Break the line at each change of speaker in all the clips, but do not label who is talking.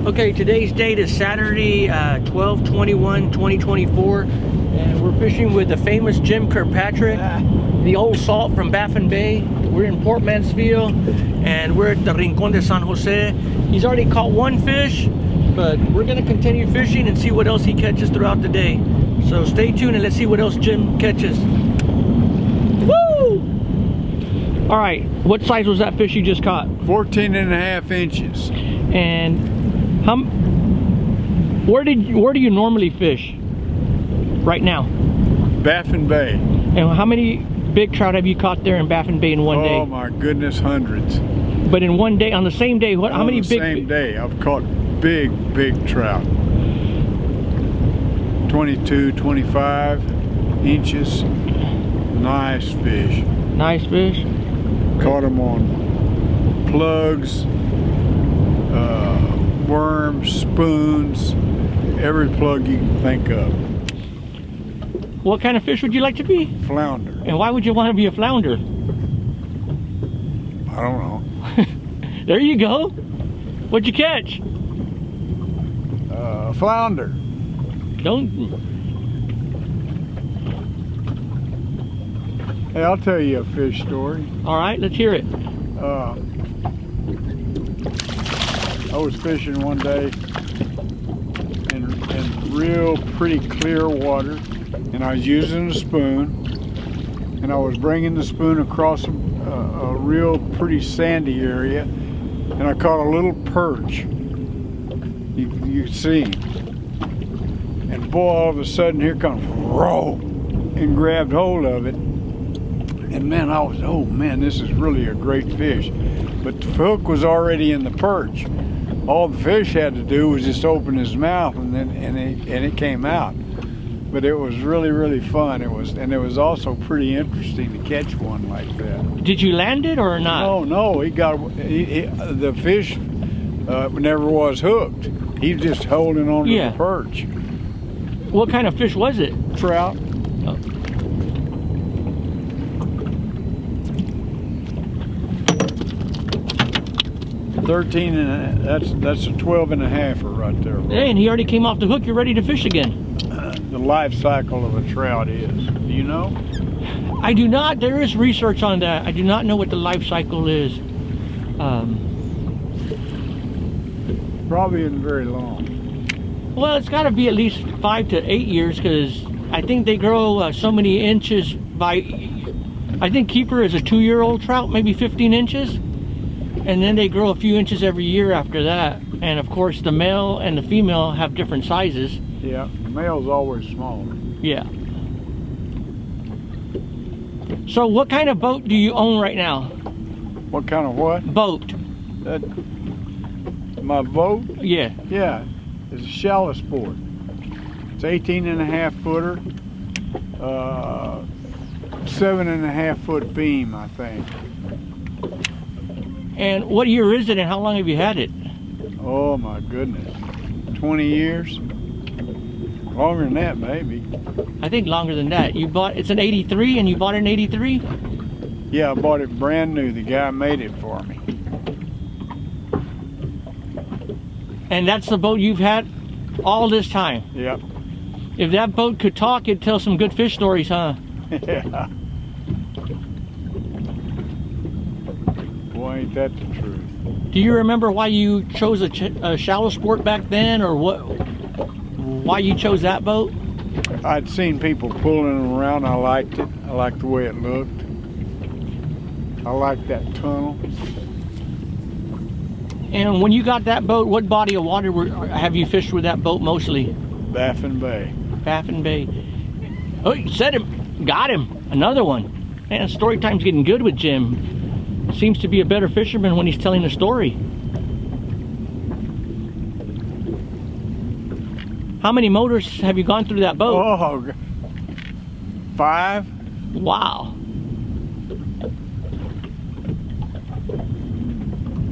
Okay, today's date is Saturday, 12/21/2024, and we're fishing with the famous Jim Kirkpatrick, the old salt from Baff and Bay. We're in Port Mansfield, and we're at the Rincon de San Jose. He's already caught one fish, but we're gonna continue fishing and see what else he catches throughout the day. So stay tuned and let's see what else Jim catches. Woo! All right, what size was that fish you just caught?
14.5 inches.
And where do you normally fish right now?
Baff and Bay.
And how many big trout have you caught there in Baff and Bay in one day?
Oh my goodness, hundreds.
But in one day, on the same day, how many big?
On the same day, I've caught big trout. 22, 25 inches. Nice fish.
Nice fish.
Caught them on plugs, worms, spoons, every plug you can think of.
What kind of fish would you like to be?
Flounder.
And why would you want to be a flounder?
I don't know.
There you go. What'd you catch?
Flounder. Hey, I'll tell you a fish story.
All right, let's hear it.
I was fishing one day in real pretty clear water, and I was using a spoon, and I was bringing the spoon across a real pretty sandy area, and I caught a little perch. You could see him. And boy, all of a sudden, here comes roll, and grabbed hold of it. And man, I was, oh man, this is really a great fish. But the hook was already in the perch. All the fish had to do was just open his mouth, and it came out. But it was really fun. It was also pretty interesting to catch one like that.
Did you land it or not?
No, the fish never was hooked. He was just holding on to the perch.
What kind of fish was it?
Trout.
Oh.
That's a 12.5-er right there.
Hey, and he already came off the hook. You're ready to fish again.
The life cycle of a trout is. Do you know?
I do not. There is research on that. I do not know what the life cycle is.
Probably isn't very long.
Well, it's got to be at least 5 to 8 years, because I think they grow so many inches by. I think keeper is a 2-year-old trout, maybe 15 inches. And then they grow a few inches every year after that. And of course, the male and the female have different sizes.
Yeah, the male's always smaller.
Yeah. So what kind of boat do you own right now?
What kind of what?
Boat.
My boat?
Yeah.
Yeah, it's a shallow sport. It's 18.5 footer, 7.5 foot beam, I think.
And what year is it, and how long have you had it?
Oh my goodness, 20 years? Longer than that, maybe.
I think longer than that. It's an 83, and you bought it in 83?
Yeah, I bought it brand new. The guy made it for me.
And that's the boat you've had all this time?
Yep.
If that boat could talk, it'd tell some good fish stories, huh?
Yeah. Boy, ain't that the truth.
Do you remember why you chose a shallow sport back then, or why you chose that boat?
I'd seen people pulling them around. I liked it. I liked the way it looked. I liked that tunnel.
And when you got that boat, what body of water have you fished with that boat mostly?
Baff and Bay.
Baff and Bay. Oh, you said him. Got him. Another one. Man, story time's getting good with Jim. Seems to be a better fisherman when he's telling a story. How many motors have you gone through that boat?
Oh, 5.
Wow.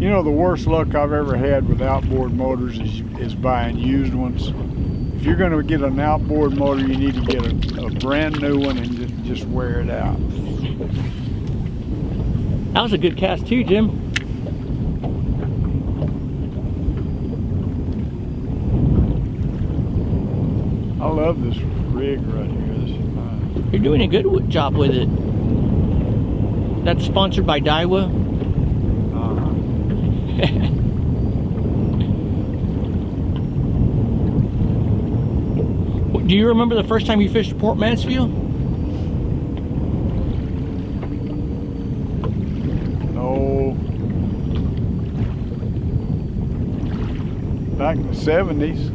You know, the worst luck I've ever had with outboard motors is buying used ones. If you're going to get an outboard motor, you need to get a brand new one and just wear it out.
That was a good cast too, Jim.
I love this rig right here. This is mine.
You're doing a good job with it. That's sponsored by Daiwa. Do you remember the first time you fished Port Mansfield?
No. Back in the 70s.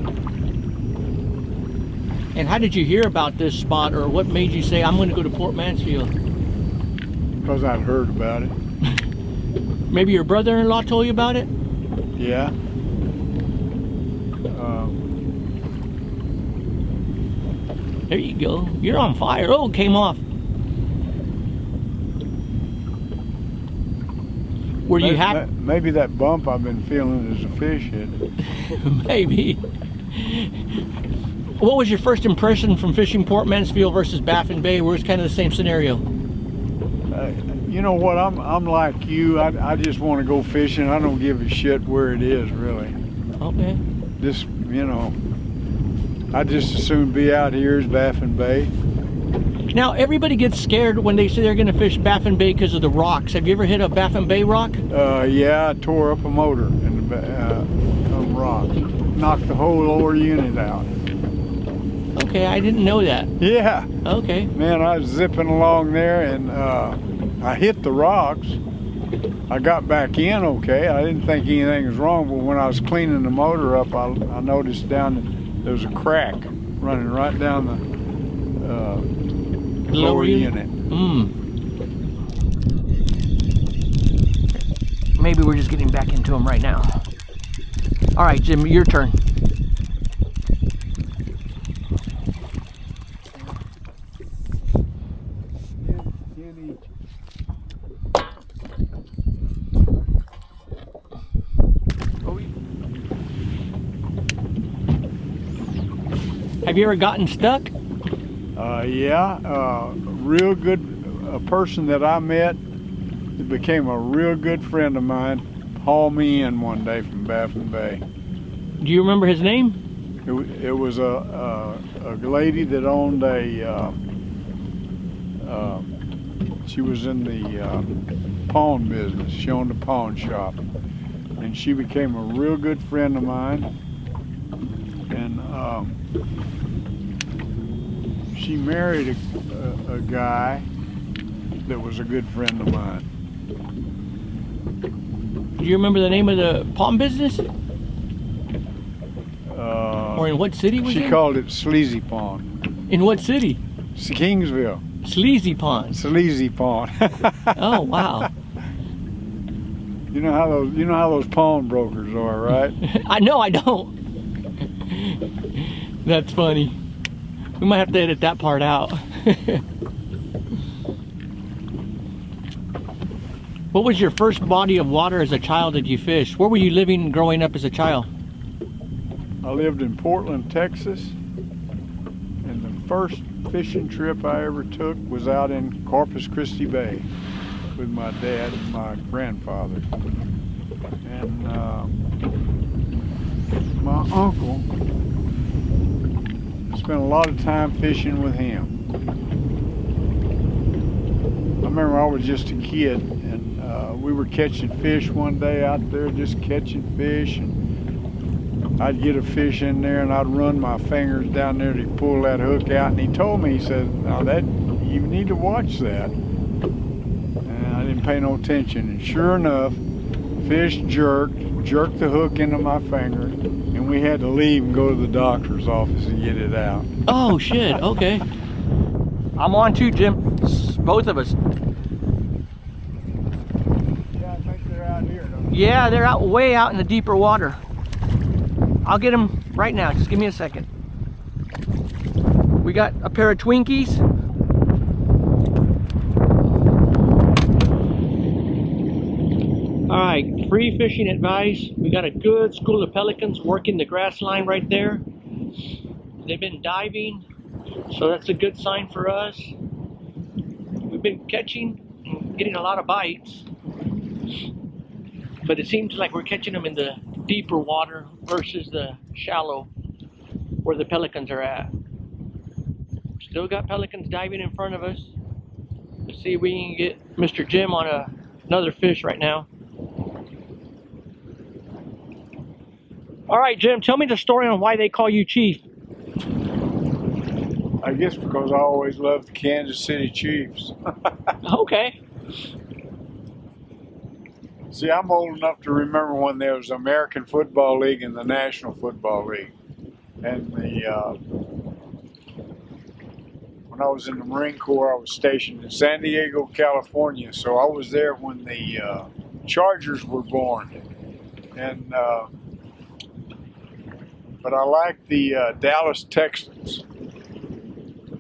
And how did you hear about this spot, or what made you say, I'm going to go to Port Mansfield?
Because I'd heard about it.
Maybe your brother-in-law told you about it?
Yeah.
There you go. You're on fire. Oh, it came off. Were you happy?
Maybe that bump I've been feeling is a fish hit.
Maybe. What was your first impression from fishing Port Mansfield versus Baff and Bay, where it's kind of the same scenario?
You know what? I'm like you. I just want to go fishing. I don't give a shit where it is, really.
Okay.
Just, you know, I just as soon be out here as Baff and Bay.
Now, everybody gets scared when they say they're going to fish Baff and Bay because of the rocks. Have you ever hit a Baff and Bay rock?
Yeah, I tore up a motor in the on rocks. Knocked the whole lower unit out.
Okay, I didn't know that.
Yeah.
Okay.
Man, I was zipping along there and I hit the rocks. I got back in okay. I didn't think anything was wrong, but when I was cleaning the motor up, I noticed there was a crack running right down the lower unit.
Maybe we're just getting back into them right now. All right, Jim, your turn. Have you ever gotten stuck?
Yeah, real good. A person that I met that became a real good friend of mine hauled me in one day from Baff and Bay.
Do you remember his name?
It was a lady that owned she was in the pawn business. She owned a pawn shop, and she became a real good friend of mine. And she married a guy that was a good friend of mine.
Do you remember the name of the pawn business? Or in what city was it?
She called it Sleazy Pawn.
In what city?
Kingsville.
Sleazy Pawn.
Sleazy Pawn.
Oh wow.
You know how those pawn brokers are, right?
I know I don't. That's funny. We might have to edit that part out. What was your first body of water as a child that you fished? Where were you living growing up as a child?
I lived in Portland, Texas, and the first fishing trip I ever took was out in Corpus Christi Bay with my dad and my grandfather. And my uncle, spent a lot of time fishing with him. I remember I was just a kid, and we were catching fish one day out there, just catching fish, and I'd get a fish in there and I'd run my fingers down there to pull that hook out, and he told me, he said, now that you need to watch that. And I didn't pay no attention, and sure enough, fish jerked the hook into my finger, and we had to leave and go to the doctor's office and get it out.
Oh shit, okay. I'm on too, Jim. Both of us.
Yeah, I think they're out here, don't
Yeah, they're out way out in the deeper water. I'll get them right now. Just give me a second. We got a pair of Twinkies. All right, free fishing advice. We got a good school of pelicans working the grass line right there. They've been diving, so that's a good sign for us. We've been catching and getting a lot of bites, but it seems like we're catching them in the deeper water versus the shallow where the pelicans are at. Still got pelicans diving in front of us. Let's see if we can get Mr. Jim on another fish right now. All right, Jim, tell me the story on why they call you Chief.
I guess because I always loved the Kansas City Chiefs.
Okay.
See, I'm old enough to remember when there was the American Football League and the National Football League. And when I was in the Marine Corps, I was stationed in San Diego, California. So I was there when the Chargers were born. And but I liked the Dallas Texans.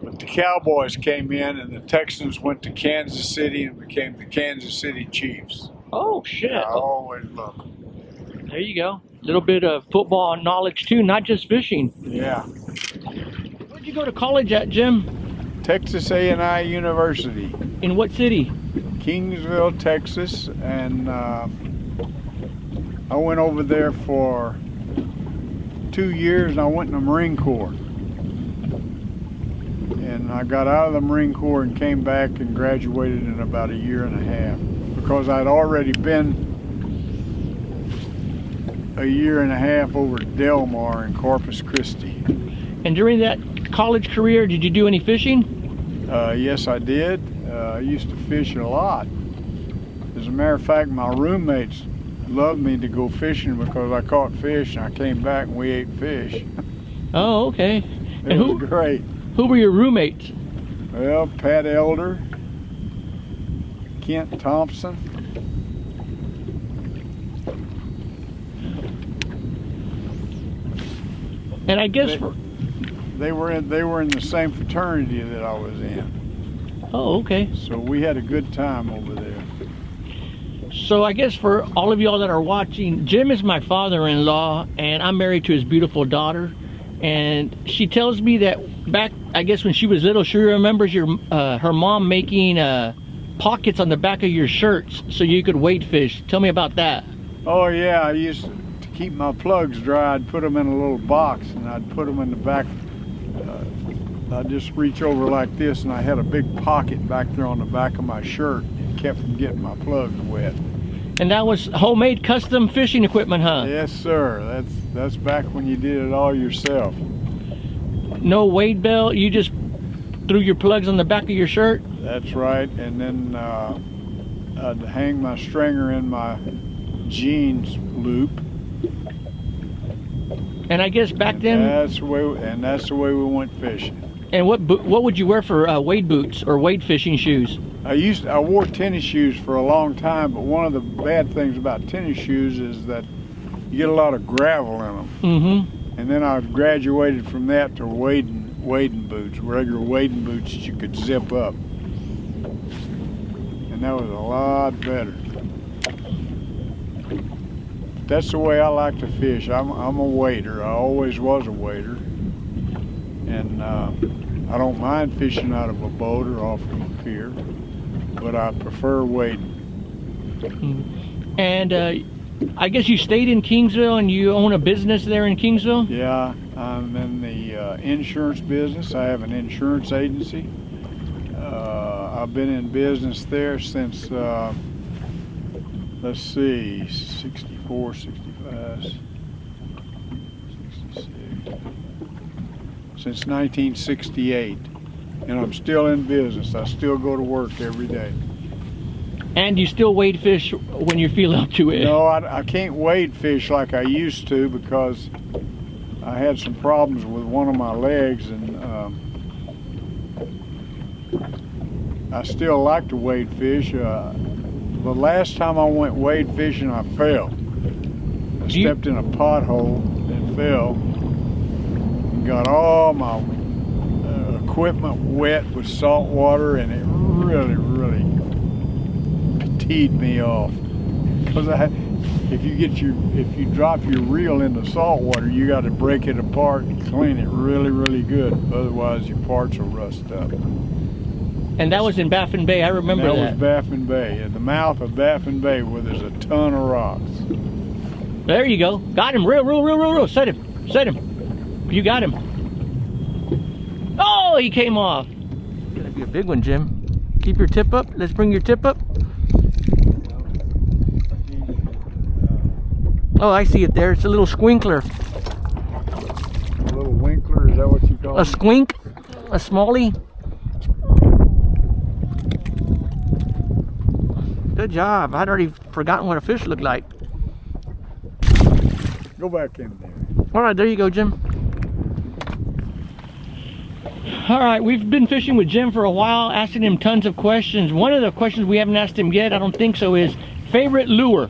But the Cowboys came in and the Texans went to Kansas City and became the Kansas City Chiefs.
Oh, shit.
I always loved them.
There you go. A little bit of football knowledge too, not just fishing.
Yeah.
Where'd you go to college at, Jim?
Texas A&I University.
In what city?
Kingsville, Texas. And I went over there for 2 years and I went in the Marine Corps. And I got out of the Marine Corps and came back and graduated in about 1.5 years because I'd already been 1.5 years over at Del Mar in Corpus Christi.
And during that college career, did you do any fishing?
Yes, I did. I used to fish a lot. As a matter of fact, my roommates loved me to go fishing because I caught fish and I came back and we ate fish.
Oh, okay.
It was great.
Who were your roommates?
Well, Pat Elder, Kent Thompson.
And I guess
they were in the same fraternity that I was in.
Oh, okay.
So we had a good time over there.
So I guess for all of y'all that are watching, Jim is my father-in-law, and I'm married to his beautiful daughter. And she tells me that back, I guess when she was little, she remembers her mom making pockets on the back of your shirts so you could wade fish. Tell me about that.
Oh yeah, I used to keep my plugs dry. I'd put them in a little box and I'd put them in the back. I'd just reach over like this and I had a big pocket back there on the back of my shirt. It kept from getting my plugs wet.
And that was homemade custom fishing equipment, huh?
Yes, sir. That's back when you did it all yourself.
No weight belt, you just threw your plugs on the back of your shirt?
That's right. And then I'd hang my stringer in my jeans loop.
And I guess back then,
that's the way we went fishing.
And what would you wear for wade boots or wade fishing shoes?
I wore tennis shoes for a long time, but one of the bad things about tennis shoes is that you get a lot of gravel in them.
Mm-hmm.
And then I graduated from that to wading boots, regular wading boots that you could zip up. And that was a lot better. That's the way I like to fish. I'm a wader. I always was a wader. And I don't mind fishing out of a boat or off of a pier, but I prefer wading.
Mm-hmm. And I guess you stayed in Kingsville and you own a business there in Kingsville?
Yeah, I'm in the insurance business. I have an insurance agency. I've been in business there since, let's see, 64, 65, 66. Since 1968. And I'm still in business. I still go to work every day.
And you still wade fish when you feel up to it?
No, I can't wade fish like I used to because I had some problems with one of my legs, and I still like to wade fish. The last time I went wade fishing, I fell. I stepped in a pothole and fell. And got all my equipment wet with salt water, and it really teed me off. Because if you drop your reel into salt water, you got to break it apart and clean it really good. Otherwise, your parts will rust up.
And that was in Baff and Bay. I remember that.
That was Baff and Bay, at the mouth of Baff and Bay, where there's a ton of rocks.
There you go. Got him. Real. Set him. You got him. Oh, he came off. Gonna be a big one, Jim. Keep your tip up. Let's bring your tip up. Oh, I see it there. It's a little squinkler.
A little winkler, is that what you call it?
A squink? A smallie? Good job. I'd already forgotten what a fish looked like.
Go back in there.
All right, there you go, Jim. All right, we've been fishing with Jim for a while, asking him tons of questions. One of the questions we haven't asked him yet, I don't think so, is favorite lure.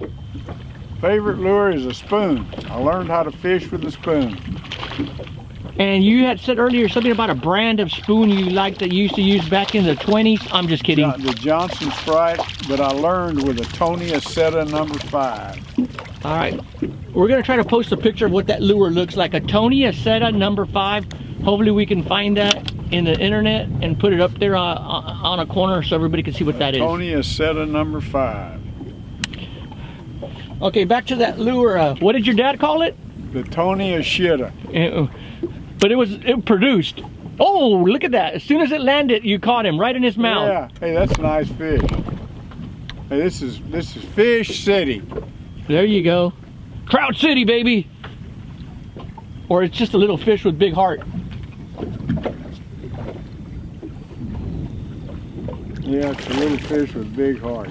Favorite lure is a spoon. I learned how to fish with a spoon.
And you had said earlier something about a brand of spoon you liked that you used to use back in the 20s. I'm just kidding.
The Johnson Sprite, but I learned with a Tony Aceta number 5.
All right, we're gonna try to post a picture of what that lure looks like. A Tony Aceta number 5. Hopefully we can find that in the internet and put it up there on a corner so everybody can see what that is.
Tony Aceta number 5.
Okay, back to that lure. What did your dad call it?
The Tony Aceta.
But it produced. Oh, look at that. As soon as it landed, you caught him right in his mouth.
Yeah, hey, that's a nice fish. Hey, this is Fish City.
There you go. Trout City, baby. Or it's just a little fish with big heart.
Yeah, it's a little fish with big heart.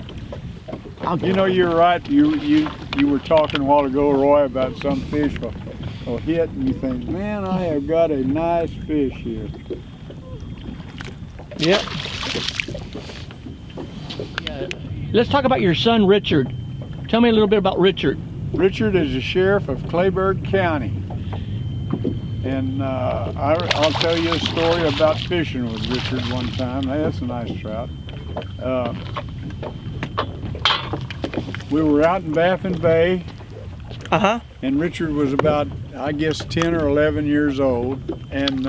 You know, you're right. You were talking a while ago, Roy, about some fish will hit, and you think, man, I have got a nice fish here.
Yep. Yeah. Let's talk about your son, Richard. Tell me a little bit about Richard.
Richard is the sheriff of Clayburgh County. And I'll tell you a story about fishing with Richard one time. Hey, that's a nice trout. We were out in Baff and Bay.
Uh-huh.
And Richard was about, I guess, 10 or 11 years old. And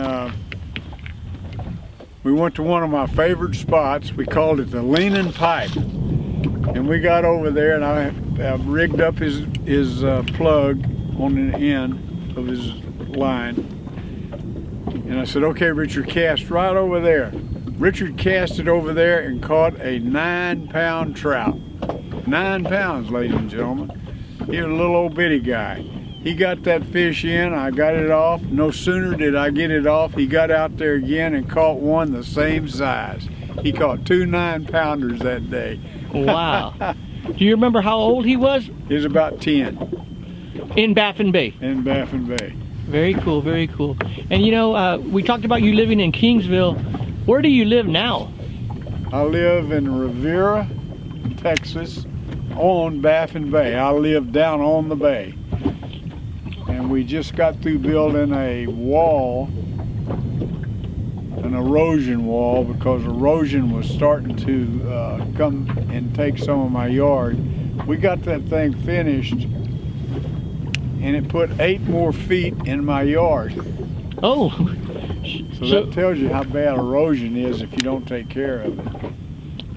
we went to one of my favorite spots. We called it the Leaning Pipe. And we got over there, and I rigged up his plug on the end of his line. And I said, okay, Richard, cast right over there. Richard cast it over there and caught a 9-pound trout. 9 pounds, ladies and gentlemen. He was a little old bitty guy. He got that fish in, I got it off. No sooner did I get it off, he got out there again and caught one the same size. He caught 2 9-pounders that day.
Wow. Do you remember how old he was?
He was about 10.
In Baff and Bay.
In Baff and Bay.
Very cool, very cool. And you know, we talked about you living in Kingsville. Where do you live now?
I live in Rivera, Texas, on Baff and Bay. I live down on the bay. And we just got through building a wall, an erosion wall, because erosion was starting to come and take some of my yard. We got that thing finished, and it put 8 more feet in my yard.
Oh.
So that tells you how bad erosion is if you don't take care of it.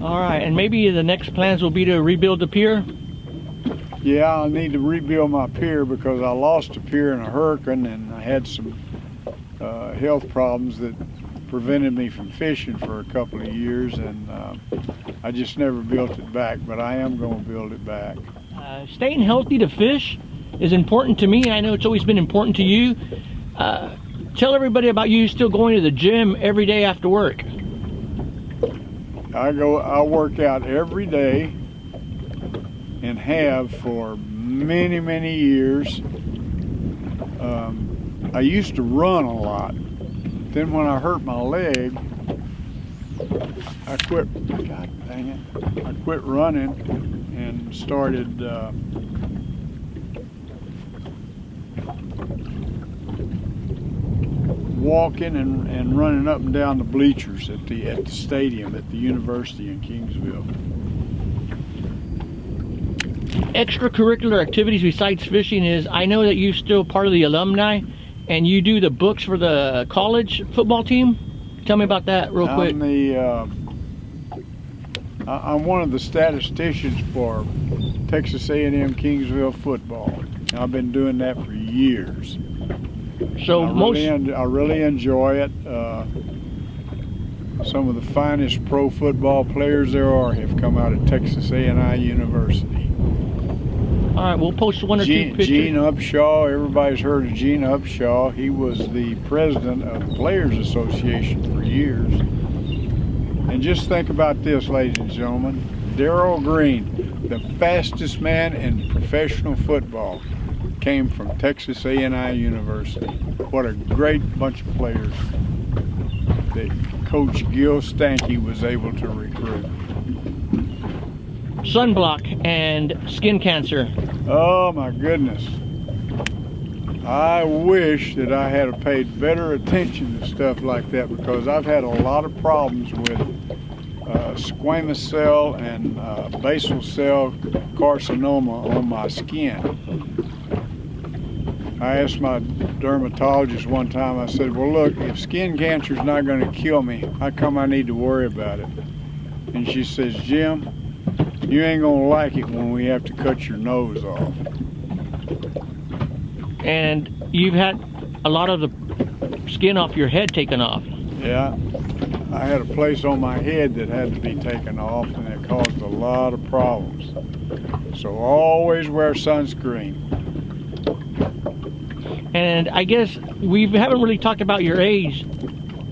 All right, and maybe the next plans will be to rebuild the pier?
Yeah, I'll need to rebuild my pier because I lost a pier in a hurricane, and I had some health problems that prevented me from fishing for a couple of years, and I just never built it back, but I am going to build it back.
Staying healthy to fish is important to me. I know it's always been important to you. Tell everybody about you still going to the gym every day after work.
I work out every day and have for many, many years. I used to run a lot. Then when I hurt my leg, I quit. God dang it. I quit running and started walking and running up and down the bleachers at the stadium at the university in Kingsville.
Extracurricular activities besides fishing is, I know that you're still part of the alumni and you do the books for the college football team. Tell me about that real quick.
I'm one of the statisticians for Texas A&M Kingsville football. And I've been doing that for years.
So
I really enjoy it. Some of the finest pro football players there are have come out of Texas A&I University.
All right, we'll post one or two pictures.
Gene Upshaw, everybody's heard of Gene Upshaw. He was the president of the Players Association for years. And just think about this, ladies and gentlemen. Darrell Green, the fastest man in professional football, came from Texas A&I University. What a great bunch of players that Coach Gil Stanky was able to recruit.
Sunblock and skin cancer.
Oh my goodness. I wish that I had paid better attention to stuff like that, because I've had a lot of problems with squamous cell and basal cell carcinoma on my skin. I asked my dermatologist one time, I said, well look, if skin cancer is not going to kill me, how come I need to worry about it? And she says, Jim, you ain't going to like it when we have to cut your nose off.
And you've had a lot of the skin off your head taken off.
Yeah, I had a place on my head that had to be taken off, and it caused a lot of problems. So always wear sunscreen.
And I guess we haven't really talked about your age.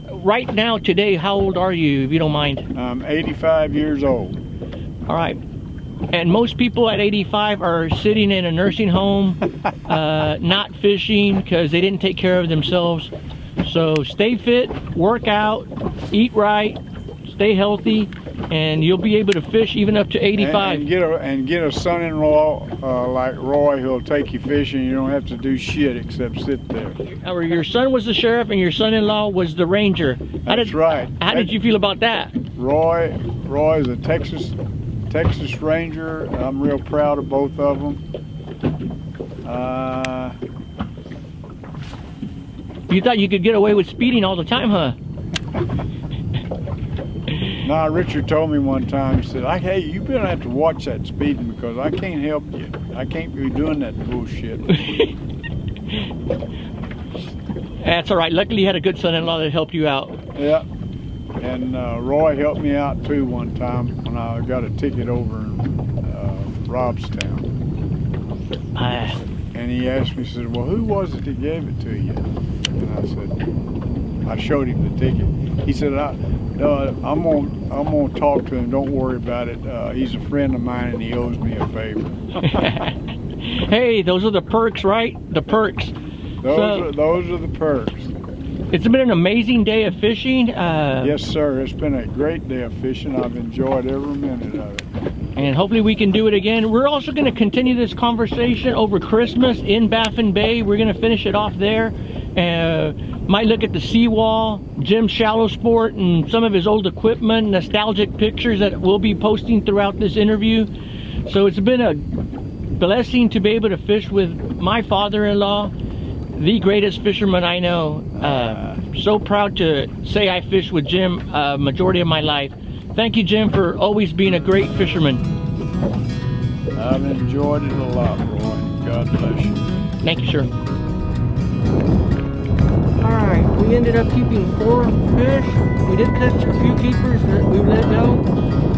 Right now, today, how old are you, if you don't mind?
I'm 85 years old.
All right. And most people at 85 are sitting in a nursing home, not fishing because they didn't take care of themselves. So stay fit, work out, eat right, stay healthy, and you'll be able to fish even up to 85.
And get a son-in-law like Roy who'll take you fishing. You don't have to do shit except sit there.
Or your son was the sheriff and your son-in-law was the ranger.
That's right.
How did you feel about that?
Roy is a Texas Ranger. I'm real proud of both of them.
You thought you could get away with speeding all the time, huh?
Nah, Richard told me one time, he said, hey, you better have to watch that speeding because I can't help you. I can't be doing that bullshit.
That's all right. Luckily, you had a good son-in-law that helped you out.
Yeah. And Roy helped me out too one time when I got a ticket over in Robstown. And he asked me, he said, well, who was it that gave it to you? And I said, I showed him the ticket. He said, I'm gonna talk to him, don't worry about it. He's a friend of mine and he owes me a favor.
Hey, those are the perks, right? The perks.
Those are the perks.
It's been an amazing day of fishing.
Yes, sir. It's been a great day of fishing. I've enjoyed every minute of it.
And hopefully we can do it again. We're also going to continue this conversation over Christmas in Baff and Bay. We're going to finish it off there. Might look at the seawall, Jim's shallow sport, and some of his old equipment, nostalgic pictures that we'll be posting throughout this interview. So it's been a blessing to be able to fish with my father-in-law, the greatest fisherman I know. So proud to say I fished with Jim majority of my life. Thank you, Jim, for always being a great fisherman.
I've enjoyed it a lot, Roy. God bless you.
Thank you, sir. All right, we ended up keeping 4 fish. We did catch a few keepers that we let go.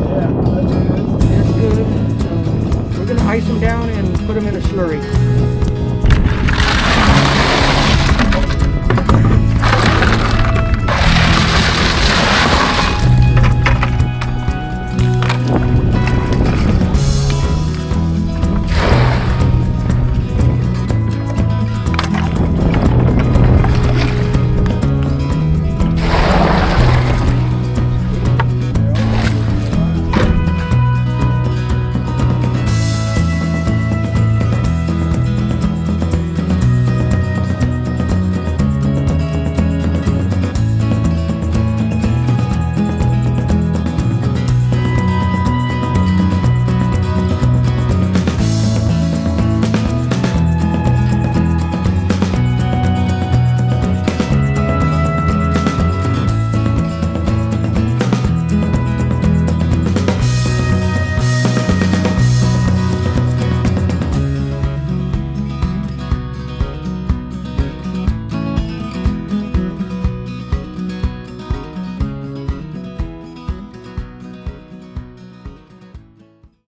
Yeah, that's good.
That's good. We're gonna ice them down and put them in a slurry.